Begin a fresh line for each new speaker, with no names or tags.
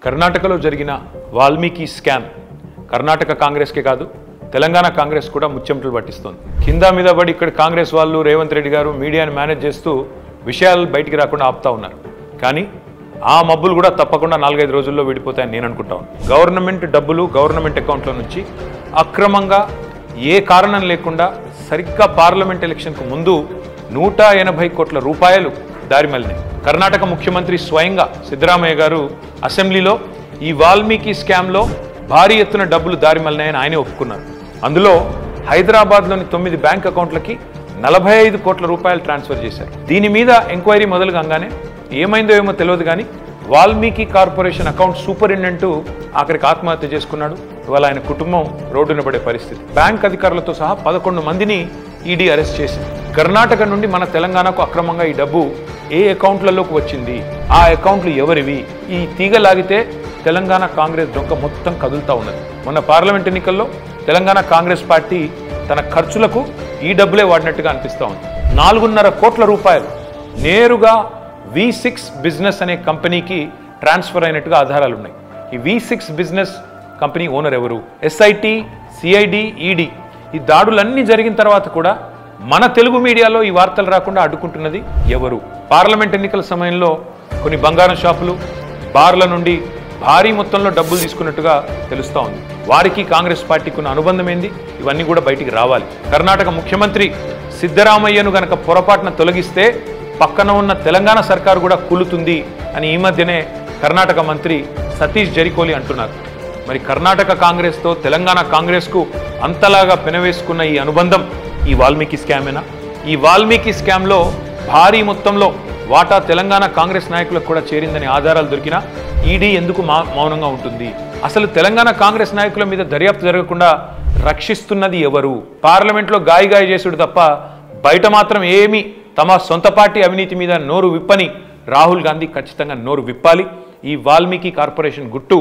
కర్ణాటకలో జరిగిన వాల్మీకి స్కామ్ కర్ణాటక కాంగ్రెస్కే కాదు తెలంగాణ కాంగ్రెస్ కూడా ముచ్చెమటలు పట్టిస్తోంది. కింద మీద పడి ఇక్కడ కాంగ్రెస్ వాళ్ళు రేవంత్ రెడ్డి గారు మీడియాని మేనేజ్ చేస్తూ విషయాలు బయటికి రాకుండా ఆపుతా ఉన్నారు. కానీ ఆ మబ్బులు కూడా తప్పకుండా 4-5 రోజుల్లో విడిపోతాయని నేను అనుకుంటాను. గవర్నమెంట్ డబ్బులు గవర్నమెంట్ అకౌంట్ల నుంచి అక్రమంగా ఏ కారణం లేకుండా సరిగ్గా పార్లమెంట్ ఎలక్షన్కు ముందు 180 కోట్ల రూపాయలు దారిమల్లినాయి. కర్ణాటక ముఖ్యమంత్రి స్వయంగా సిద్ధరామయ్య గారు అసెంబ్లీలో ఈ వాల్మీకి స్కామ్లో భారీ ఎత్తున డబ్బులు దారిమల్లినాయని ఆయనే ఒప్పుకున్నారు. అందులో హైదరాబాద్లోని 9 బ్యాంక్ అకౌంట్లకి 45 కోట్ల రూపాయలు ట్రాన్స్ఫర్ చేశారు. దీని మీద ఎంక్వైరీ మొదలు కాగానే ఏమైందో ఏమో తెలియదు కానీ వాల్మీకి కార్పొరేషన్ అకౌంట్ సూపరింటెండెంట్ ఆఖరికి ఆత్మహత్య చేసుకున్నాడు. ఇవాళ ఆయన కుటుంబం రోడ్డున పడే పరిస్థితి. బ్యాంక్ అధికారులతో సహా 11 మందిని ఈడీ అరెస్ట్ చేసింది. కర్ణాటక నుండి మన తెలంగాణకు అక్రమంగా ఈ డబ్బు ఏ అకౌంట్లలోకి వచ్చింది, ఆ అకౌంట్లు ఎవరివి, ఈ తీగ లాగితే తెలంగాణ కాంగ్రెస్ డొంక మొత్తం కదులుతూ ఉన్నది. మొన్న పార్లమెంట్ ఎన్నికల్లో తెలంగాణ కాంగ్రెస్ పార్టీ తన ఖర్చులకు ఈ డబ్బులే వాడినట్టుగా అనిపిస్తూ ఉంది. 4.5 కోట్ల రూపాయలు నేరుగా V6 బిజినెస్ అనే కంపెనీకి ట్రాన్స్ఫర్ అయినట్టుగా ఆధారాలు ఉన్నాయి. ఈ V6 బిజినెస్ కంపెనీ ఓనర్ ఎవరు? SIT, CID, ED ఈ దాడులన్నీ జరిగిన తర్వాత కూడా మన తెలుగు మీడియాలో ఈ వార్తలు రాకుండా అడ్డుకుంటున్నది ఎవరు? పార్లమెంట్ ఎన్నికల సమయంలో కొన్ని బంగారం షాపులు, బార్ల నుండి భారీ మొత్తంలో డబ్బులు తీసుకున్నట్టుగా తెలుస్తూ ఉంది. వారికి కాంగ్రెస్ పార్టీకి ఉన్న అనుబంధం ఏంది? ఇవన్నీ కూడా బయటికి రావాలి. కర్ణాటక ముఖ్యమంత్రి సిద్ధరామయ్యను గనక పొరపాటున తొలగిస్తే పక్కన ఉన్న తెలంగాణ సర్కారు కూడా కూలుతుంది అని ఈ మధ్యనే కర్ణాటక మంత్రి సతీష్ జరికోలి అంటున్నారు. మరి కర్ణాటక కాంగ్రెస్తో తెలంగాణ కాంగ్రెస్కు అంతలాగా పెనవేసుకున్న ఈ అనుబంధం ఈ వాల్మీకి స్కామేనా? ఈ వాల్మీకి స్కామ్లో భారీ మొత్తంలో వాటా తెలంగాణ కాంగ్రెస్ నాయకులకు కూడా చేరిందని ఆధారాలు దొరికినా ఈడీ ఎందుకు మౌనంగా ఉంటుంది? అసలు తెలంగాణ కాంగ్రెస్ నాయకుల మీద దర్యాప్తు జరగకుండా రక్షిస్తున్నది ఎవరు? పార్లమెంట్లో గాయ చేసుడు తప్ప బయట మాత్రం ఏమీ తమ సొంత పార్టీ అవినీతి మీద నోరు విప్పని రాహుల్ గాంధీ ఖచ్చితంగా నోరు విప్పాలి. ఈ వాల్మీకి కార్పొరేషన్ గుట్టు